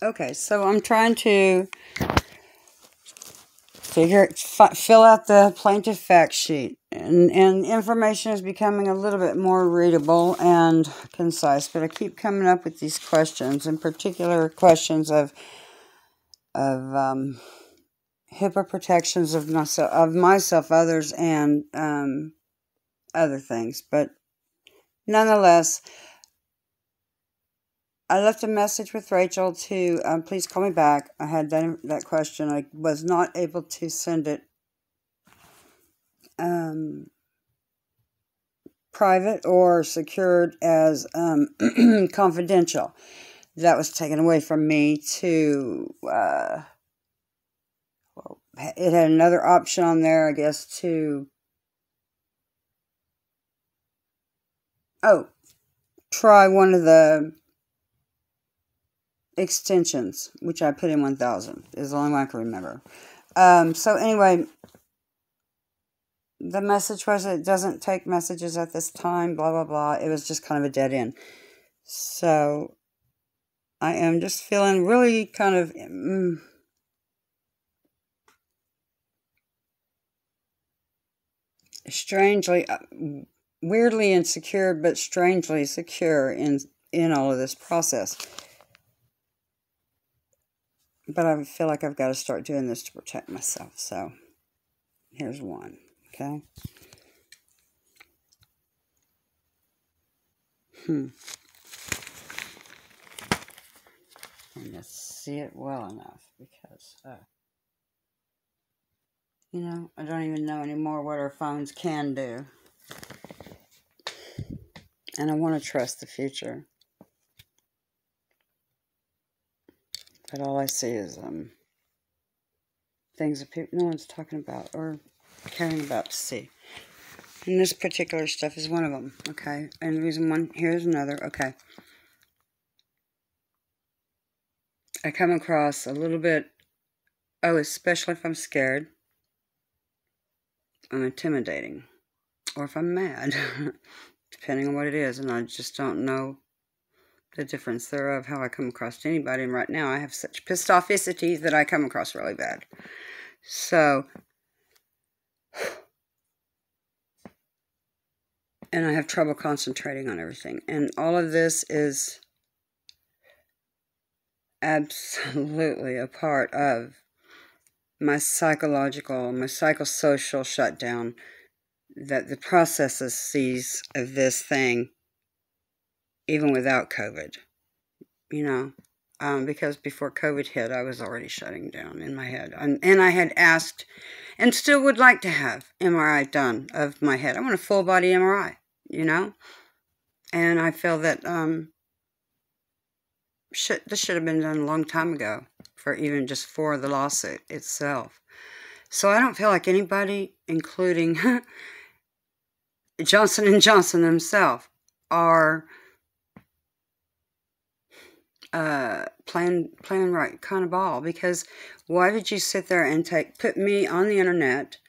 Okay, so I'm trying to fill out the plaintiff fact sheet, and information is becoming a little bit more readable and concise, but I keep coming up with these questions, in particular questions of HIPAA protections of myself, others, and other things. But nonetheless, I left a message with Rachel to please call me back. I had that question. I was not able to send it private or secured as confidential. That was taken away from me to, it had another option on there, I guess, to, try one of the extensions, which I put in 1,000, is the only one I can remember. So anyway, the message was it doesn't take messages at this time, blah, blah, blah. It was just kind of a dead end. So I am just feeling really kind of strangely, weirdly insecure, but strangely secure in all of this process. But I feel like I've got to start doing this to protect myself. So here's one, okay? And to see it well enough because, you know, I don't even know anymore what our phones can do. And I want to trust the future. But all I see is things that no one's talking about or caring about to see. And this particular stuff is one of them, okay? And the reason one, here's another, okay. I come across a little bit, especially if I'm scared, I'm intimidating, or if I'm mad, depending on what it is, and I just don't know the difference thereof, how I come across to anybody. And right now I have such pissed officity that I come across really bad. So, and I have trouble concentrating on everything. And all of this is absolutely a part of my psychosocial shutdown, that the processes of this thing, even without COVID, you know, because before COVID hit, I was already shutting down in my head. And I had asked, and still would like to have, MRI done of my head. I want a full body MRI, you know? And I feel that this should have been done a long time ago, for the lawsuit itself. So I don't feel like anybody, including Johnson & Johnson themselves, are playing right kind of ball. Because why did you sit there and put me on the internet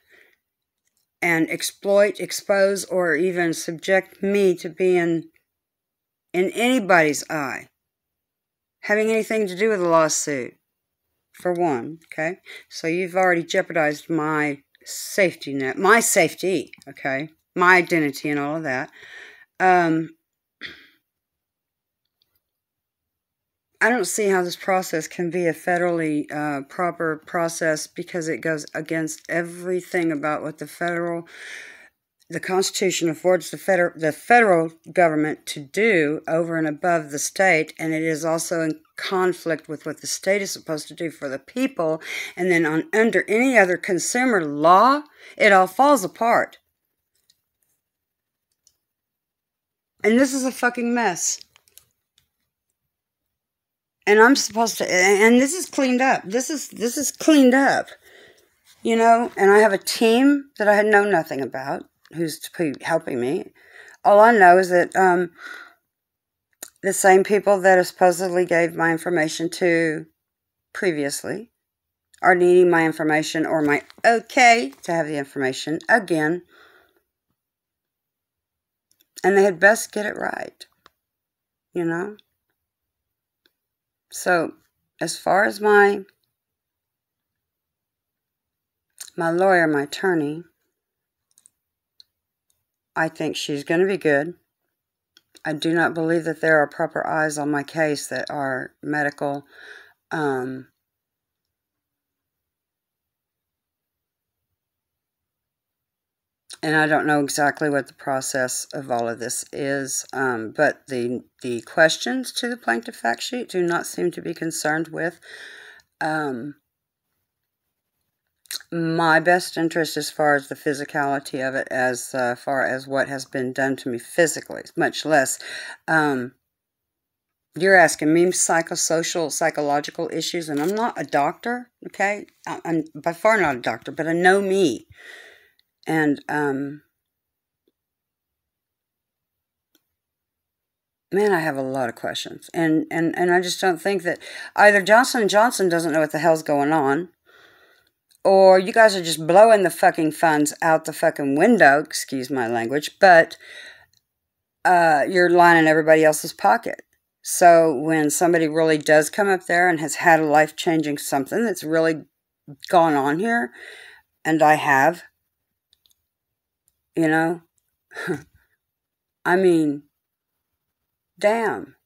and expose, or even subject me to being in anybody's eye, having anything to do with a lawsuit, for one, okay? So you've already jeopardized my safety net, okay? My identity and all of that. I don't see how this process can be a federally proper process, because it goes against everything about what the Constitution affords the federal government to do over and above the state, and it is also in conflict with what the state is supposed to do for the people. And then under any other consumer law, it all falls apart. And this is a fucking mess. And I'm supposed to, and this is cleaned up. This is cleaned up, you know. And I have a team that I had known nothing about, who's helping me. All I know is that the same people that I supposedly gave my information to previously are needing my information, or my okay to have the information again. And they had best get it right, you know. So as far as my lawyer, my attorney, I think she's going to be good. I do not believe that there are proper eyes on my case that are medical. And I don't know exactly what the process of all of this is, but the questions to the plaintiff fact sheet do not seem to be concerned with my best interest as far as the physicality of it, as far as what has been done to me physically, much less. You're asking me psychosocial, psychological issues, and I'm not a doctor, okay? I'm by far not a doctor, but I know me. And, man, I have a lot of questions. And I just don't think that either Johnson & Johnson doesn't know what the hell's going on, or you guys are just blowing the fucking funds out the fucking window, excuse my language, but you're lining everybody else's pocket. So when somebody really does come up there and has had a life-changing something that's really gone on here, and I have, you know, I mean, damn.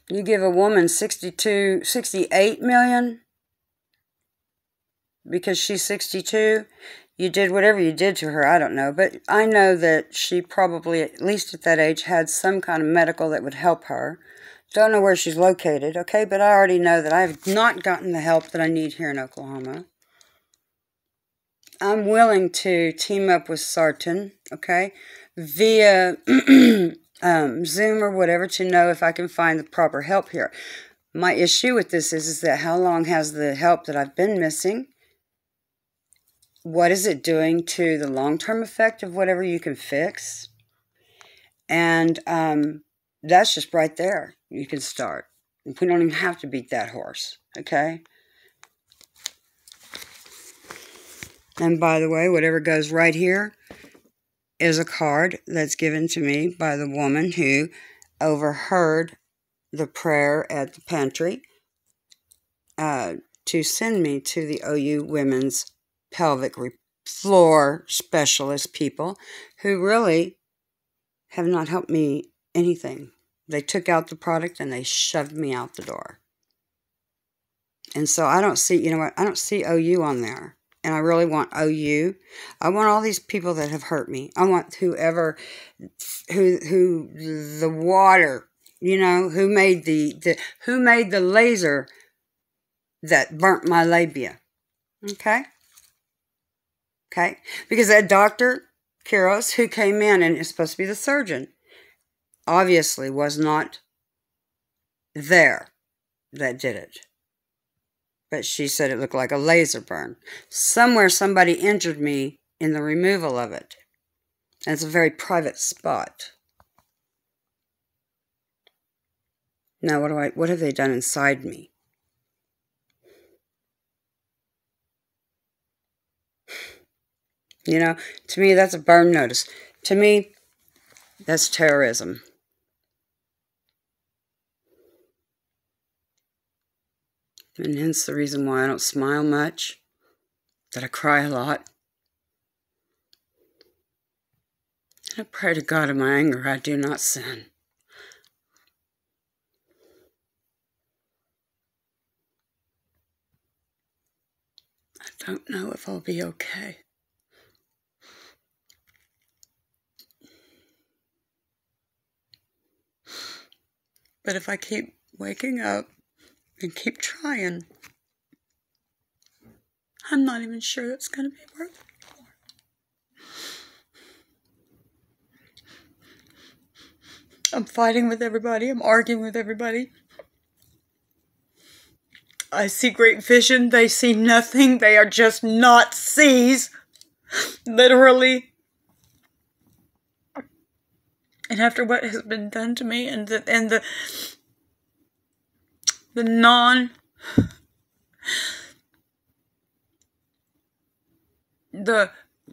You give a woman 68 million because she's 62. You did whatever you did to her, I don't know. But I know that she probably, at least at that age, had some kind of medical that would help her. Don't know where she's located, okay? But I already know that I have not gotten the help that I need here in Oklahoma. I'm willing to team up with Sarton, okay, via Zoom or whatever to know if I can find the proper help here. My issue with this is that how long has the help that I've been missing? What is it doing to the long-term effect of whatever you can fix? And that's just right there. You can start. We don't even have to beat that horse, okay? And by the way, whatever goes right here is a card that's given to me by the woman who overheard the prayer at the pantry to send me to the OU Women's Pelvic Floor Specialist people who really have not helped me anything. They took out the product and they shoved me out the door. And so I don't see, you know what, I don't see OU on there. And I really want OU. I want all these people that have hurt me. I want whoever, who the water, you know, who made the laser that burnt my labia. Okay? Okay? Because that Dr. Kiros, who came in and is supposed to be the surgeon, obviously was not there that did it. But she said it looked like a laser burn. Somewhere somebody injured me in the removal of it. And it's a very private spot. Now what have they done inside me? You know, to me that's a burn notice. To me, that's terrorism. And hence the reason why I don't smile much, that I cry a lot. And I pray to God in my anger I do not sin. I don't know if I'll be okay. But if I keep waking up and keep trying, I'm not even sure that's going to be worth it anymore. I'm fighting with everybody. I'm arguing with everybody. I see great vision. They see nothing. They are just not sees. Literally. And after what has been done to me and the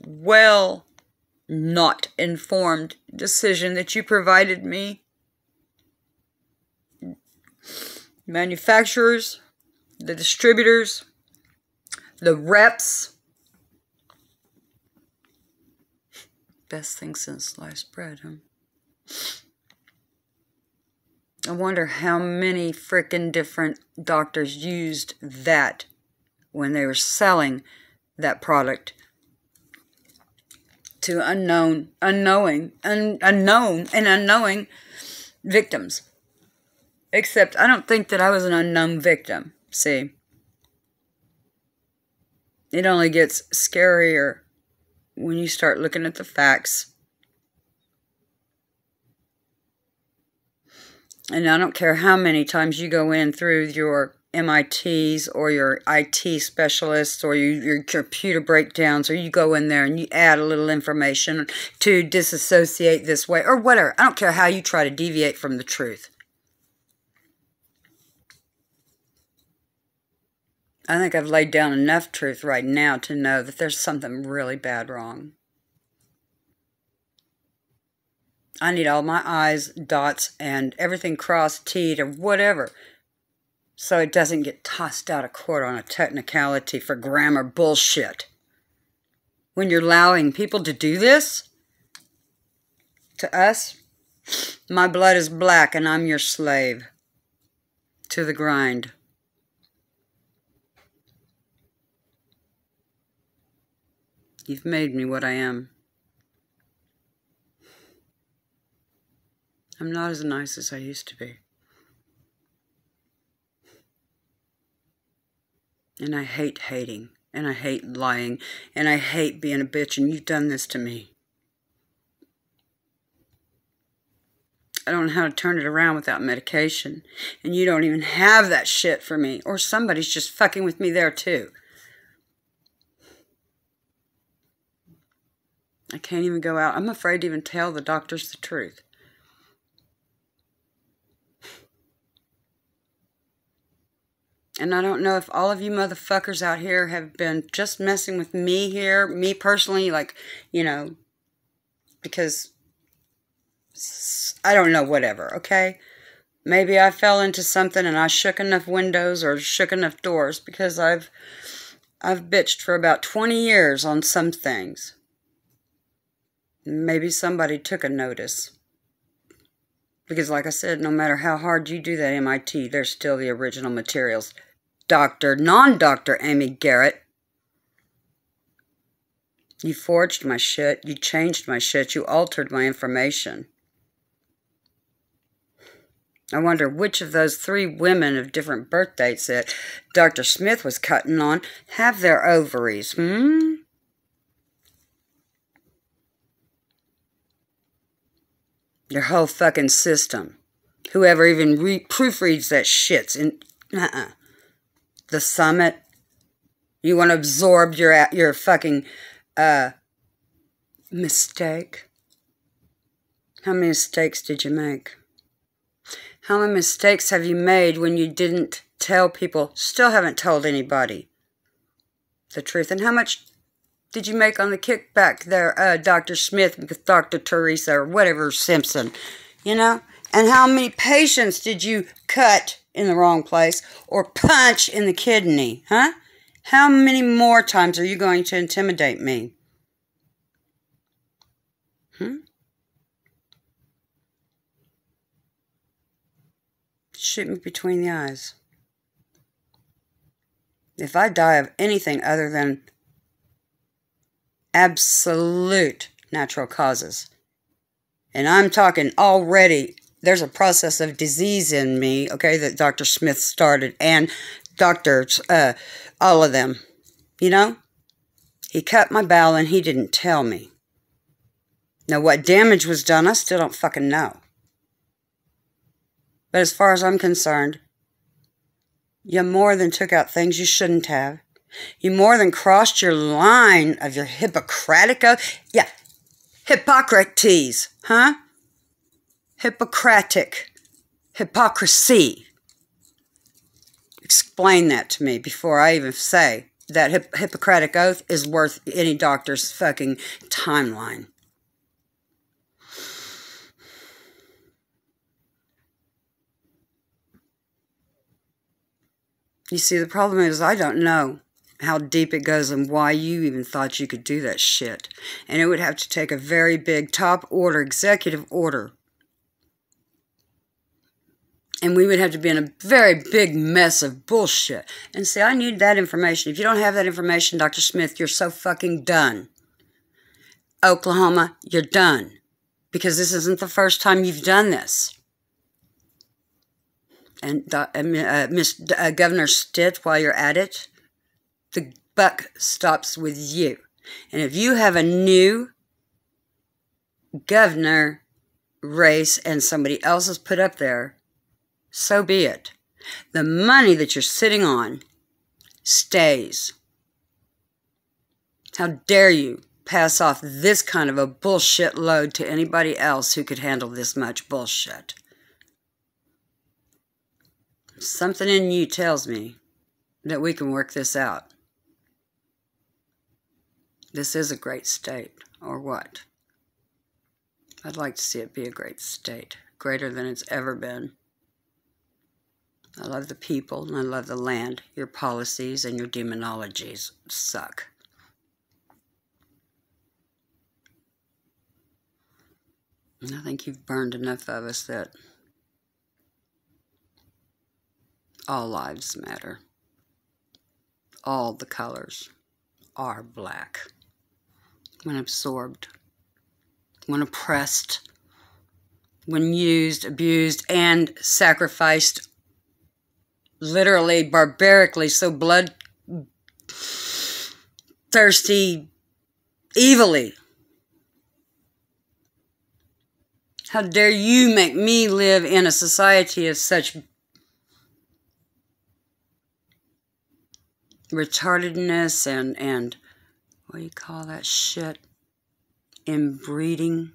well not informed decision that you provided me manufacturers, the distributors, the reps. Best thing since sliced bread, huh? I wonder how many frickin' different doctors used that when they were selling that product to unknown victims. Except I don't think that I was an unknown victim. See, it only gets scarier when you start looking at the facts. And I don't care how many times you go in through your MITs or your IT specialists or your computer breakdowns, or you go in there and you add a little information to disassociate this way or whatever. I don't care how you try to deviate from the truth. I think I've laid down enough truth right now to know that there's something really bad wrong. I need all my I's, dots, and everything crossed, T'd, or whatever, so it doesn't get tossed out of court on a technicality for grammar bullshit. When you're allowing people to do this to us, my blood is black and I'm your slave to the grind. You've made me what I am. I'm not as nice as I used to be. And I hate hating, and I hate lying, and I hate being a bitch, and you've done this to me. I don't know how to turn it around without medication, and you don't even have that shit for me, or somebody's just fucking with me there too. I can't even go out. I'm afraid to even tell the doctors the truth. And I don't know if all of you motherfuckers out here have been just messing with me here, me personally, like, you know, because I don't know, whatever, okay? Maybe I fell into something and I shook enough windows or shook enough doors, because I've bitched for about 20 years on some things. Maybe somebody took a notice. Because like I said, no matter how hard you do that MIT, there's still the original materials. Non-doctor Amy Garrett. You forged my shit. You changed my shit. You altered my information. I wonder which of those 3 women of different birth dates that Dr. Smith was cutting on have their ovaries, Your whole fucking system. Whoever even proofreads that shit's in... The summit. You want to absorb your fucking mistake. How many mistakes did you make? How many mistakes have you made when you didn't tell people, still haven't told anybody the truth? And how much did you make on the kickback there, Dr. Smith with Dr. Teresa or whatever Simpson, you know? And how many patients did you cut in the wrong place or punch in the kidney, huh? How many more times are you going to intimidate me? Shoot me between the eyes. If I die of anything other than absolute natural causes, and I'm talking already, there's a process of disease in me, okay, that Dr. Smith started, and doctors, all of them, you know? He cut my bowel and he didn't tell me. Now, what damage was done, I still don't fucking know. But as far as I'm concerned, you more than took out things you shouldn't have. You more than crossed your line of your Hippocratic oath. Yeah, Hippocrates, huh? Hippocratic. Hypocrisy. Explain that to me before I even say that Hippocratic oath is worth any doctor's fucking timeline. You see, the problem is I don't know how deep it goes and why you even thought you could do that shit. And it would have to take a very big top order, executive order. And we would have to be in a very big mess of bullshit. And see, I need that information. If you don't have that information, Dr. Smith, you're so fucking done. Oklahoma, you're done. Because this isn't the first time you've done this. And Governor Stitt, while you're at it, the buck stops with you. And if you have a new governor race and somebody else is put up there, so be it. The money that you're sitting on stays. How dare you pass off this kind of a bullshit load to anybody else who could handle this much bullshit? Something in you tells me that we can work this out. This is a great state, or what? I'd like to see it be a great state, greater than it's ever been. I love the people, and I love the land. Your policies and your demonologies suck. And I think you've burned enough of us that all lives matter. All the colors are black. When absorbed, when oppressed, when used, abused, and sacrificed, literally, barbarically, so blood-thirsty, evilly. How dare you make me live in a society of such retardedness and what do you call that shit? Inbreeding.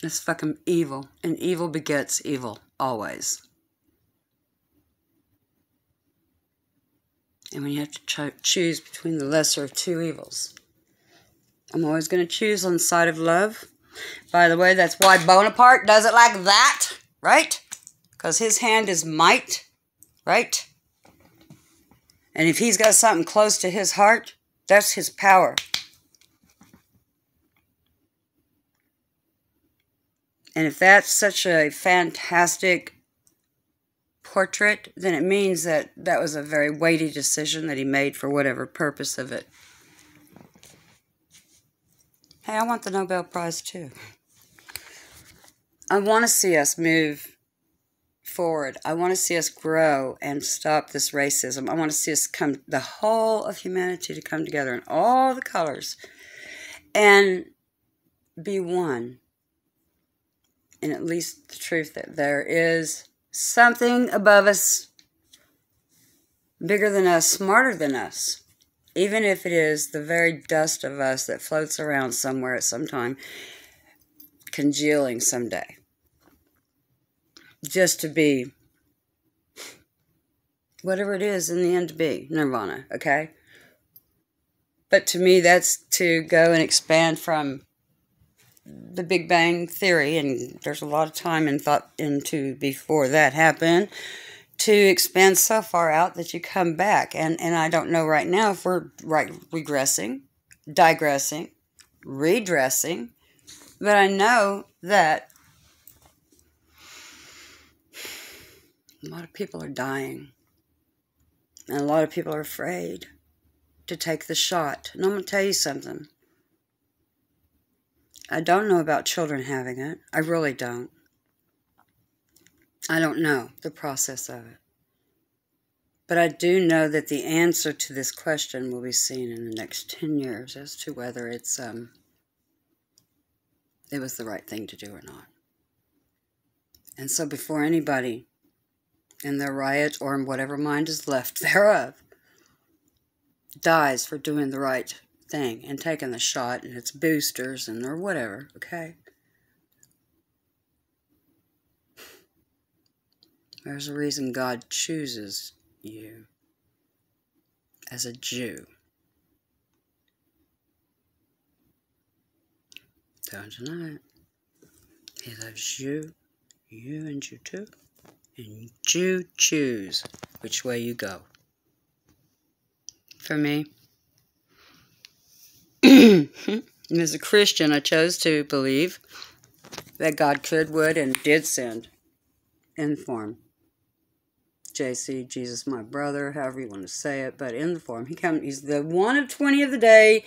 It's fucking evil. And evil begets evil. Always. And when you have to choose between the lesser of two evils, I'm always going to choose on the side of love. By the way, that's why Bonaparte does it like that, right? Because his hand is might, right? And if he's got something close to his heart, that's his power. And if that's such a fantastic portrait, then it means that that was a very weighty decision that he made for whatever purpose of it. Hey, I want the Nobel Prize too. I want to see us move forward. I want to see us grow and stop this racism. I want to see us come, the whole of humanity to come together in all the colors and be one. And at least the truth that there is something above us, bigger than us, smarter than us. Even if it is the very dust of us that floats around somewhere at some time, congealing someday. Just to be whatever it is in the end to be, nirvana, okay? But to me, that's to go and expand from the Big Bang Theory, and there's a lot of time and thought into before that happened, to expand so far out that you come back. And I don't know right now if we're regressing, digressing, redressing, but I know that a lot of people are dying, and a lot of people are afraid to take the shot. And I'm going to tell you something. I don't know about children having it. I really don't. I don't know the process of it. But I do know that the answer to this question will be seen in the next 10 years as to whether it was the right thing to do or not. And so before anybody in their riot or in whatever mind is left thereof dies for doing the right thing and taking the shot and its boosters and or whatever, okay? There's a reason God chooses you as a Jew. Don't deny it. He loves you, and you too. And you choose which way you go. For me, as a Christian, I chose to believe that God could, would, and did send in form. JC, Jesus, my brother, however you want to say it, but in the form. He's the one of 20 of the day,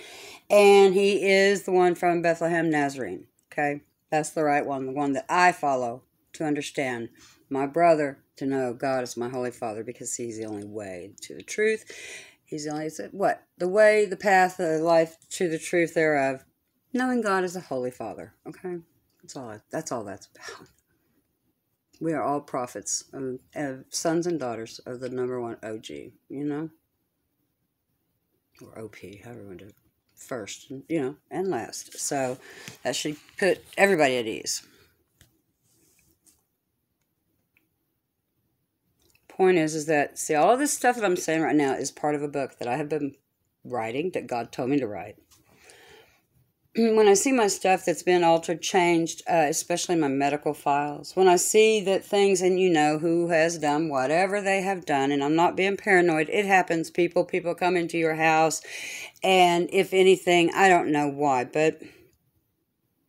and he is the one from Bethlehem, Nazarene. Okay? That's the right one, the one that I follow to understand my brother, to know God is my Holy Father, because he's the only way to the truth. He's the only, the way, the path, the life to the truth thereof. Knowing God is a Holy Father. Okay? That's all that's about. We are all prophets, of sons and daughters of the number one OG, you know? Or OP, however you want to do it. First, you know, and last. So that should put everybody at ease. Point is that, see, all of this stuff that I'm saying right now is part of a book that I have been writing, that God told me to write. When I see my stuff that's been altered, changed, especially my medical files, when I see that things, and you know who has done whatever they have done, and I'm not being paranoid, it happens, people come into your house, and if anything, I don't know why, but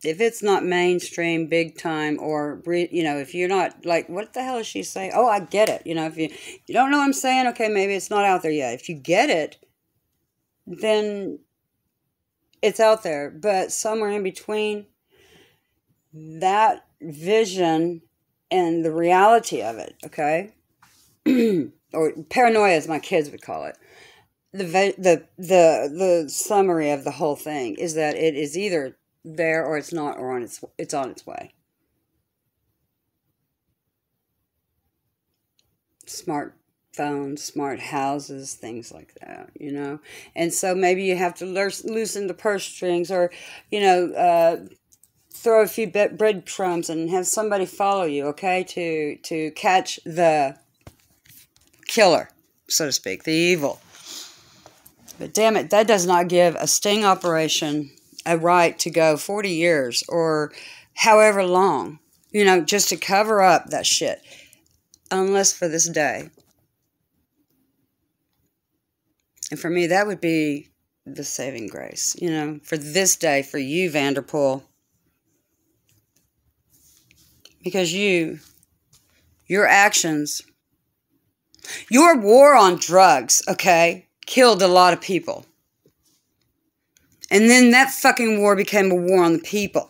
if it's not mainstream, big time, or, you know, if you're not, like, what the hell is she saying? Oh, I get it. You know, if you don't know what I'm saying, okay, maybe it's not out there yet. If you get it, then it's out there. But somewhere in between that vision and the reality of it, okay? Or paranoia, as my kids would call it. The summary of the whole thing is that it is either there or it's not, or it's on its way. Smartphones, smart houses, things like that, you know. And so maybe you have to loosen the purse strings, or, you know, throw a few breadcrumbs and have somebody follow you, okay, to catch the killer, so to speak, the evil. But damn it, that does not give a sting operation a right to go 40 years or however long, you know, just to cover up that shit. Unless for this day. And for me, that would be the saving grace, you know, for this day, for you, Vanderpool. Because your actions, your war on drugs, okay, killed a lot of people. And then that fucking war became a war on the people.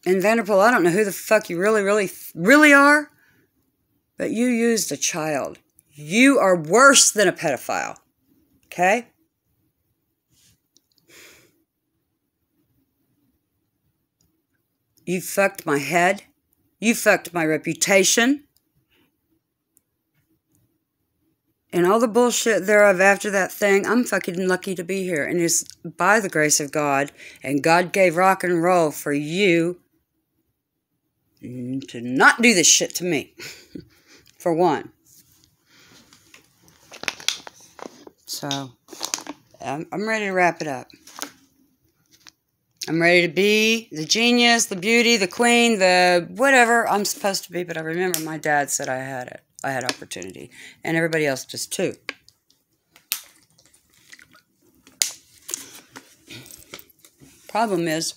And Vanderpool, I don't know who the fuck you really are, but you used a child. You are worse than a pedophile. Okay? You fucked my head. You fucked my reputation. And all the bullshit thereof after that thing, I'm fucking lucky to be here. And it's by the grace of God, and God gave rock and roll for you to not do this shit to me. For one. So, I'm ready to wrap it up. I'm ready to be the genius, the beauty, the queen, the whatever I'm supposed to be. But I remember my dad said I had it. I had opportunity. And everybody else does too. Problem is,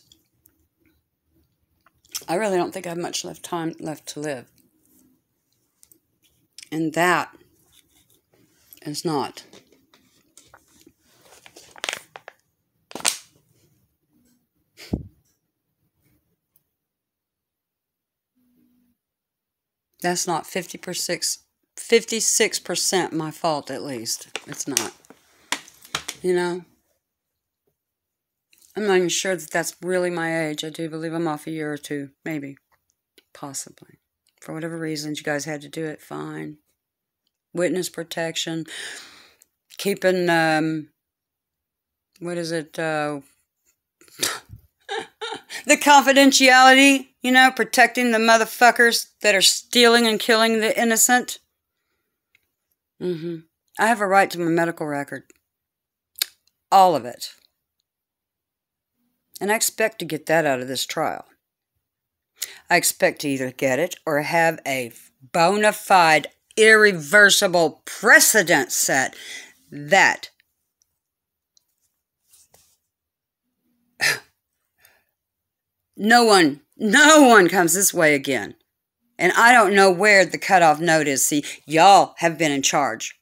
I really don't think I have much time left to live. And that is not. That's not 56% my fault, at least. It's not. You know? I'm not even sure that that's really my age. I do believe I'm off a year or two. Maybe. Possibly. For whatever reasons you guys had to do it, fine. Witness protection. Keeping, what is it, the confidentiality, you know, protecting the motherfuckers that are stealing and killing the innocent. I have a right to my medical record. All of it. And I expect to get that out of this trial. I expect to either get it or have a bona fide, irreversible precedent set that no one comes this way again. And I don't know where the cutoff note is. See, y'all have been in charge.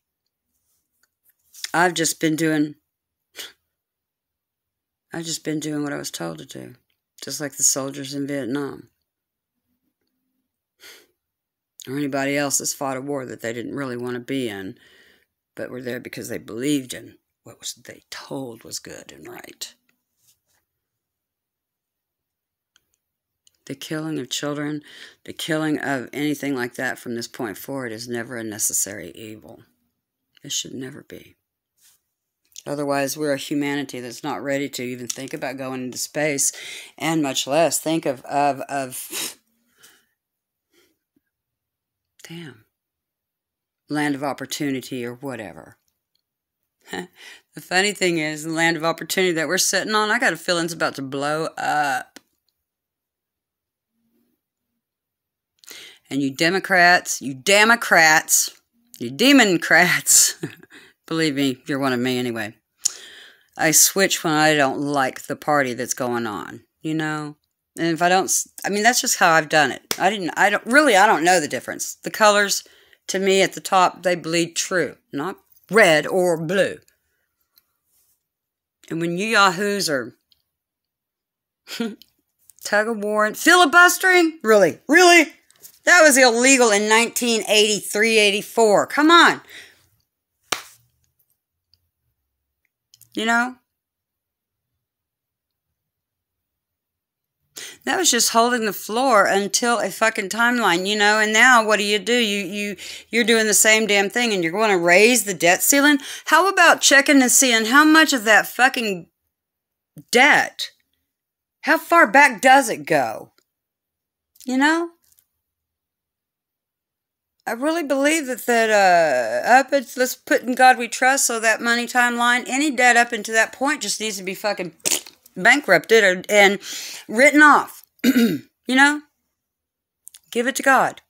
I've just been doing what I was told to do. Just like the soldiers in Vietnam. Or anybody else that's fought a war that they didn't really want to be in, but were there because they believed in what was they told was good and right. The killing of children, the killing of anything like that from this point forward is never a necessary evil. It should never be. Otherwise, we're a humanity that's not ready to even think about going into space, and much less think of damn, land of opportunity or whatever. The funny thing is, the land of opportunity that we're sitting on, I got a feeling it's about to blow up. And you Democrats, you Democrats, believe me, you're one of me anyway. I switch when I don't like the party that's going on, you know? And if I don't, I mean, that's just how I've done it. I don't know the difference. The colors, to me, at the top, they bleed true. Not red or blue. And when you yahoos are tug of war and filibustering, really? That was illegal in 1983, 84. Come on. You know? That was just holding the floor until a fucking timeline, you know? And now what do? You're doing the same damn thing and you're going to raise the debt ceiling? How about checking and seeing how much of that fucking debt, how far back does it go? You know? I really believe that let's put in God we trust, so that money timeline, any debt up into that point just needs to be fucking bankrupted and written off. You know? Give it to God.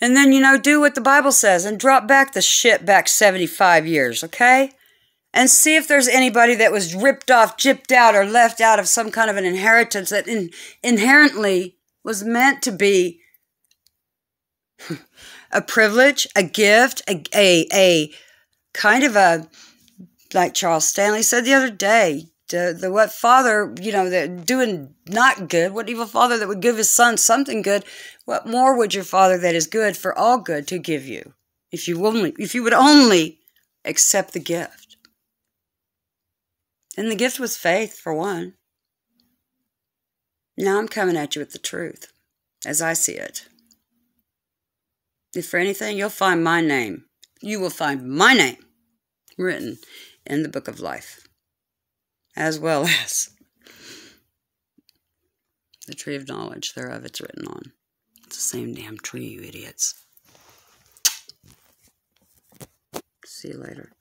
And then, you know, do what the Bible says and drop back the shit back 75 years, okay? And see if there's anybody that was ripped off, gypped out, or left out of some kind of an inheritance that inherently was meant to be a privilege, a gift, a kind of a, like Charles Stanley said the other day, what father, you know, that doing not good, what evil father that would give his son something good, what more would your Father that is good for all good to give you, if you would only accept the gift. And the gift was faith, for one. Now I'm coming at you with the truth, as I see it. If for anything, you'll find my name. You will find my name written in the book of life, as well as the tree of knowledge thereof it's written on. It's the same damn tree, you idiots. See you later.